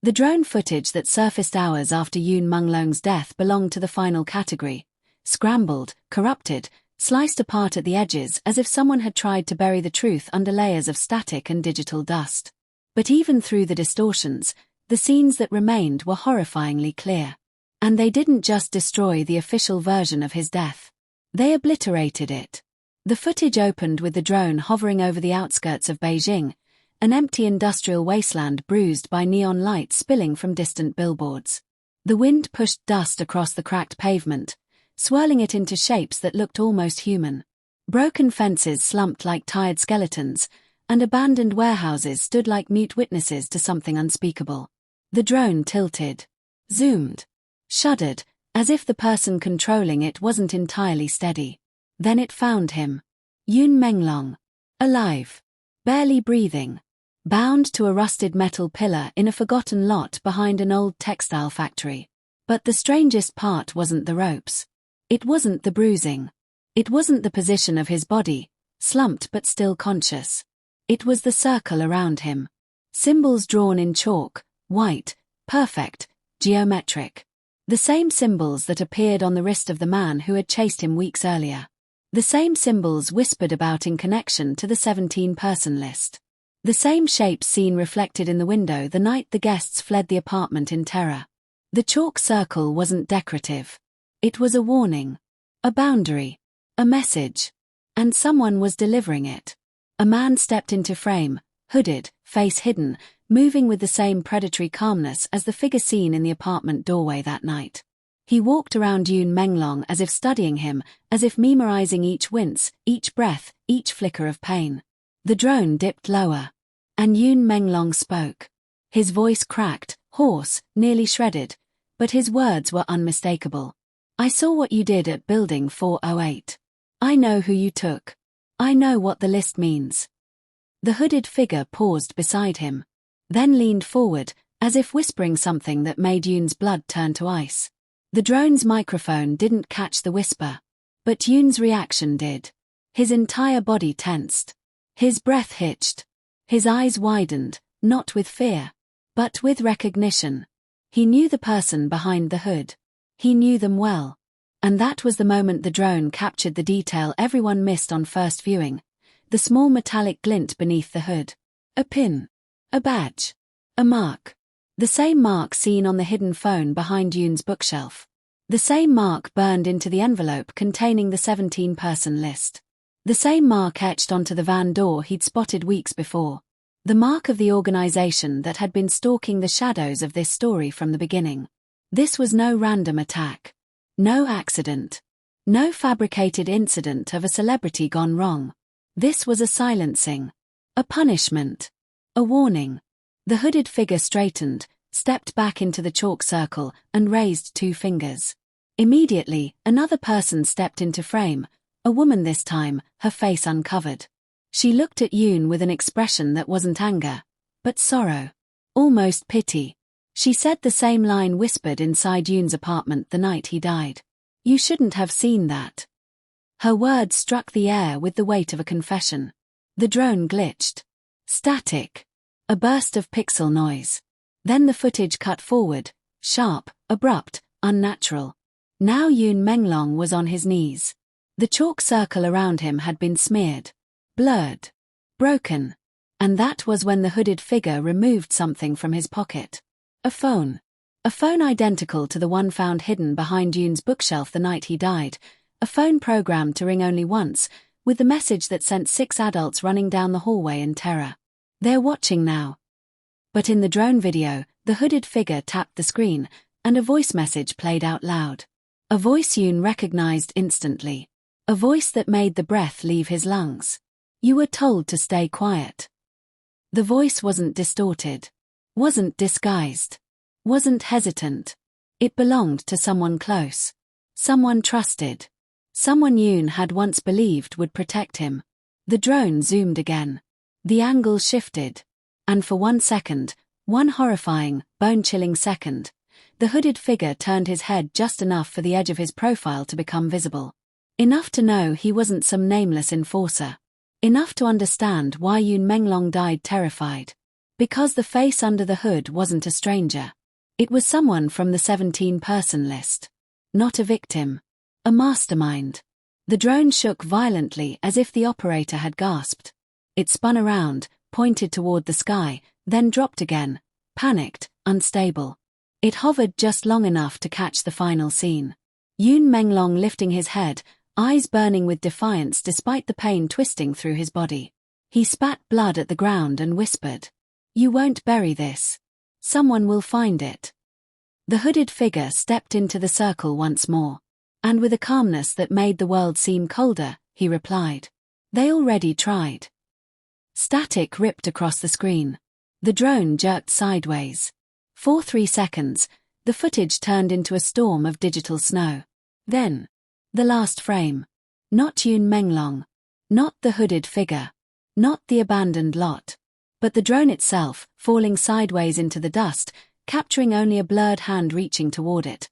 The drone footage that surfaced hours after Yoon Menglong's death belonged to the final category: scrambled, corrupted, sliced apart at the edges as if someone had tried to bury the truth under layers of static and digital dust. But even through the distortions, the scenes that remained were horrifyingly clear. And they didn't just destroy the official version of his death. They obliterated it. The footage opened with the drone hovering over the outskirts of Beijing, an empty industrial wasteland bruised by neon lights spilling from distant billboards. The wind pushed dust across the cracked pavement, swirling it into shapes that looked almost human. Broken fences slumped like tired skeletons, and abandoned warehouses stood like mute witnesses to something unspeakable. The drone tilted, zoomed, shuddered, as if the person controlling it wasn't entirely steady. Then it found him. Yoon Menglong. Alive. Barely breathing. Bound to a rusted metal pillar in a forgotten lot behind an old textile factory. But the strangest part wasn't the ropes. It wasn't the bruising. It wasn't the position of his body, slumped but still conscious. It was the circle around him. Symbols drawn in chalk, white, perfect, geometric. The same symbols that appeared on the wrist of the man who had chased him weeks earlier. The same symbols whispered about in connection to the 17-person list. The same shapes seen reflected in the window the night the guests fled the apartment in terror. The chalk circle wasn't decorative. It was a warning. A boundary. A message. And someone was delivering it. A man stepped into frame, hooded, face hidden, moving with the same predatory calmness as the figure seen in the apartment doorway that night. He walked around Yoon Menglong as if studying him, as if memorizing each wince, each breath, each flicker of pain. The drone dipped lower. And Yoon Menglong spoke. His voice cracked, hoarse, nearly shredded, but his words were unmistakable. I saw what you did at Building 408. I know who you took. I know what the list means. The hooded figure paused beside him, then leaned forward, as if whispering something that made Yoon's blood turn to ice. The drone's microphone didn't catch the whisper, but Yoon's reaction did. His entire body tensed. His breath hitched. His eyes widened, not with fear, but with recognition. He knew the person behind the hood. He knew them well. And that was the moment the drone captured the detail everyone missed on first viewing. The small metallic glint beneath the hood. A pin. A badge. A mark. The same mark seen on the hidden phone behind Yoon's bookshelf. The same mark burned into the envelope containing the 17-person list. The same mark etched onto the van door he'd spotted weeks before. The mark of the organization that had been stalking the shadows of this story from the beginning. This was no random attack. No accident. No fabricated incident of a celebrity gone wrong. This was a silencing. A punishment. A warning. The hooded figure straightened, stepped back into the chalk circle, and raised 2 fingers. Immediately, another person stepped into frame. A woman this time, her face uncovered. She looked at Yoon with an expression that wasn't anger, but sorrow. Almost pity. She said the same line whispered inside Yoon's apartment the night he died. You shouldn't have seen that. Her words struck the air with the weight of a confession. The drone glitched. Static. A burst of pixel noise. Then the footage cut forward, sharp, abrupt, unnatural. Now Yoon Menglong was on his knees. The chalk circle around him had been smeared, blurred, broken. And that was when the hooded figure removed something from his pocket. A phone. A phone identical to the one found hidden behind Yoon's bookshelf the night he died. A phone programmed to ring only once, with the message that sent 6 adults running down the hallway in terror. They're watching now. But in the drone video, the hooded figure tapped the screen, and a voice message played out loud. A voice Yoon recognized instantly. A voice that made the breath leave his lungs. You were told to stay quiet. The voice wasn't distorted. Wasn't disguised. Wasn't hesitant. It belonged to someone close. Someone trusted. Someone Yoon had once believed would protect him. The drone zoomed again. The angle shifted. And for 1 second, one horrifying, bone-chilling second, the hooded figure turned his head just enough for the edge of his profile to become visible. Enough to know he wasn't some nameless enforcer. Enough to understand why Yoon Menglong died terrified. Because the face under the hood wasn't a stranger. It was someone from the 17-person list. Not a victim. A mastermind. The drone shook violently as if the operator had gasped. It spun around, pointed toward the sky, then dropped again, panicked, unstable. It hovered just long enough to catch the final scene. Yoon Menglong lifting his head, eyes burning with defiance despite the pain twisting through his body. He spat blood at the ground and whispered, "You won't bury this. Someone will find it." The hooded figure stepped into the circle once more. And with a calmness that made the world seem colder, he replied, "They already tried." Static ripped across the screen. The drone jerked sideways. For 3 seconds, the footage turned into a storm of digital snow. Then, the last frame. Not Yoon Menglong. Not the hooded figure. Not the abandoned lot. But the drone itself, falling sideways into the dust, capturing only a blurred hand reaching toward it.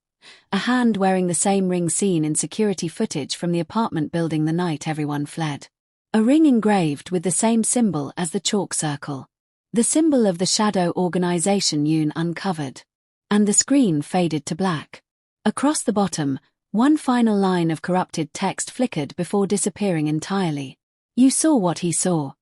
A hand wearing the same ring seen in security footage from the apartment building the night everyone fled. A ring engraved with the same symbol as the chalk circle. The symbol of the shadow organization Yoon uncovered. And the screen faded to black. Across the bottom, one final line of corrupted text flickered before disappearing entirely. You saw what he saw.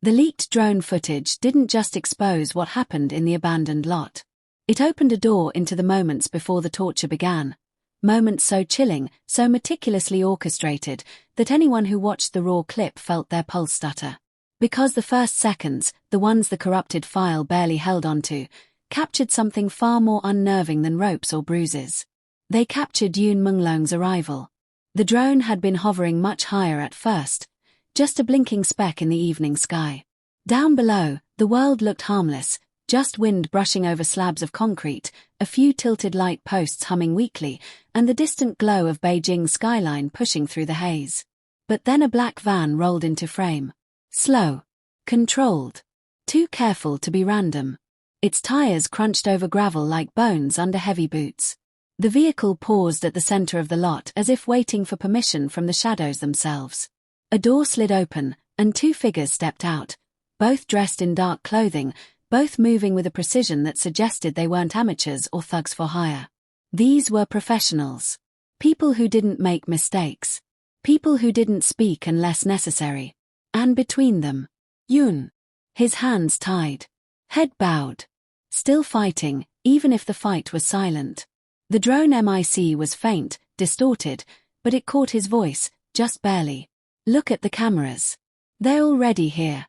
The leaked drone footage didn't just expose what happened in the abandoned lot. It opened a door into the moments before the torture began. Moments so chilling, so meticulously orchestrated, that anyone who watched the raw clip felt their pulse stutter. Because the first seconds, the ones the corrupted file barely held onto, captured something far more unnerving than ropes or bruises. They captured Yoon Menglong's arrival. The drone had been hovering much higher at first, just a blinking speck in the evening sky. Down below, the world looked harmless, just wind brushing over slabs of concrete, a few tilted light posts humming weakly, and the distant glow of Beijing's skyline pushing through the haze. But then a black van rolled into frame. Slow. Controlled. Too careful to be random. Its tires crunched over gravel like bones under heavy boots. The vehicle paused at the center of the lot as if waiting for permission from the shadows themselves. A door slid open, and 2 figures stepped out, both dressed in dark clothing, both moving with a precision that suggested they weren't amateurs or thugs for hire. These were professionals. People who didn't make mistakes. People who didn't speak unless necessary. And between them, Yoon. His hands tied. Head bowed. Still fighting, even if the fight was silent. The drone MIC was faint, distorted, but it caught his voice, just barely. Look at the cameras. They're already here.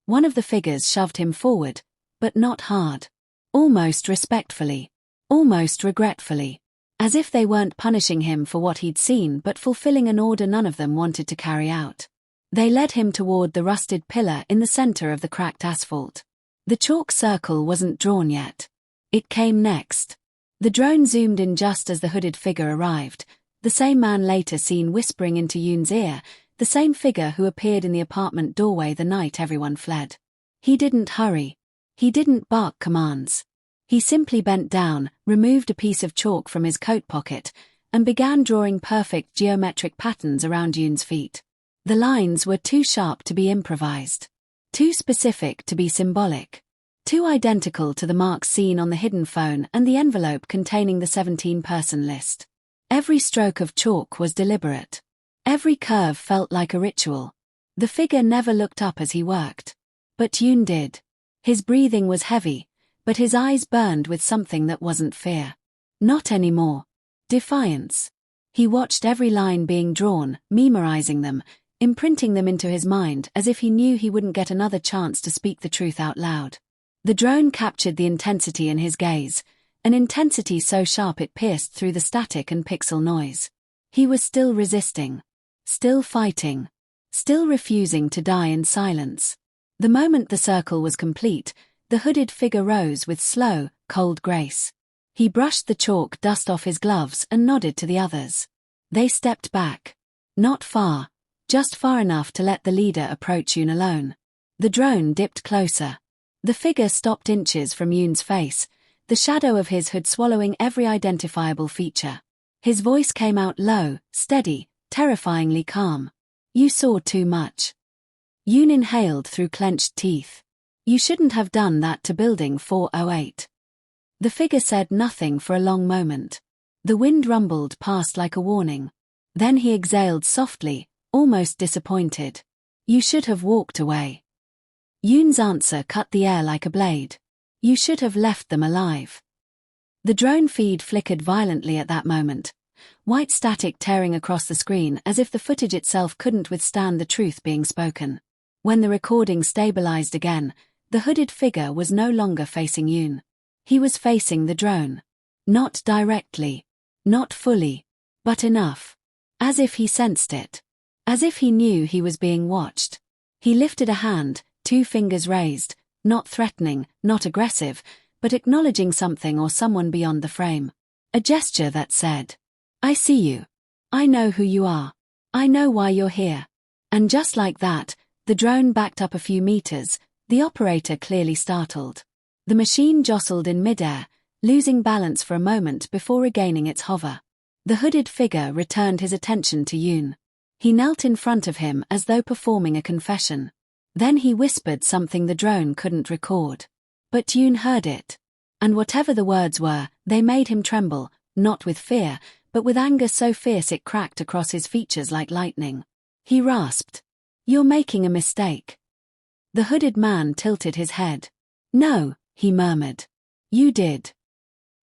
One of the figures shoved him forward, but not hard. Almost respectfully. Almost regretfully. As if they weren't punishing him for what he'd seen but fulfilling an order none of them wanted to carry out. They led him toward the rusted pillar in the center of the cracked asphalt. The chalk circle wasn't drawn yet. It came next. The drone zoomed in just as the hooded figure arrived, the same man later seen whispering into Yoon's ear, the same figure who appeared in the apartment doorway the night everyone fled. He didn't hurry. He didn't bark commands. He simply bent down, removed a piece of chalk from his coat pocket, and began drawing perfect geometric patterns around Yoon's feet. The lines were too sharp to be improvised. Too specific to be symbolic. Too identical to the marks seen on the hidden phone and the envelope containing the 17-person list. Every stroke of chalk was deliberate. Every curve felt like a ritual. The figure never looked up as he worked. But Yoon did. His breathing was heavy, but his eyes burned with something that wasn't fear. Not anymore. Defiance. He watched every line being drawn, memorizing them, imprinting them into his mind as if he knew he wouldn't get another chance to speak the truth out loud. The drone captured the intensity in his gaze, an intensity so sharp it pierced through the static and pixel noise. He was still resisting. Still fighting. Still refusing to die in silence. The moment the circle was complete, the hooded figure rose with slow, cold grace. He brushed the chalk dust off his gloves and nodded to the others. They stepped back. Not far, just far enough to let the leader approach Yoon alone. The drone dipped closer. The figure stopped inches from Yoon's face, the shadow of his hood swallowing every identifiable feature. His voice came out low, steady, terrifyingly calm. You saw too much. Yoon inhaled through clenched teeth. You shouldn't have done that to Building 408. The figure said nothing for a long moment. The wind rumbled past like a warning. Then he exhaled softly, almost disappointed. You should have walked away. Yoon's answer cut the air like a blade. You should have left them alive. The drone feed flickered violently at that moment, white static tearing across the screen as if the footage itself couldn't withstand the truth being spoken. When the recording stabilized again, the hooded figure was no longer facing Yoon. He was facing the drone. Not directly. Not fully. But enough. As if he sensed it. As if he knew he was being watched. He lifted a hand, 2 fingers raised, not threatening, not aggressive, but acknowledging something or someone beyond the frame. A gesture that said, I see you. I know who you are. I know why you're here. And just like that, the drone backed up a few meters, the operator clearly startled. The machine jostled in midair, losing balance for a moment before regaining its hover. The hooded figure returned his attention to Yoon. He knelt in front of him as though performing a confession. Then he whispered something the drone couldn't record. But Yoon heard it. And whatever the words were, they made him tremble, not with fear, but with anger so fierce it cracked across his features like lightning. He rasped. You're making a mistake. The hooded man tilted his head. No, he murmured. You did.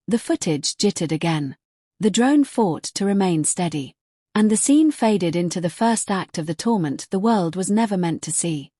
The footage jittered again. The drone fought to remain steady. And the scene faded into the first act of the torment the world was never meant to see.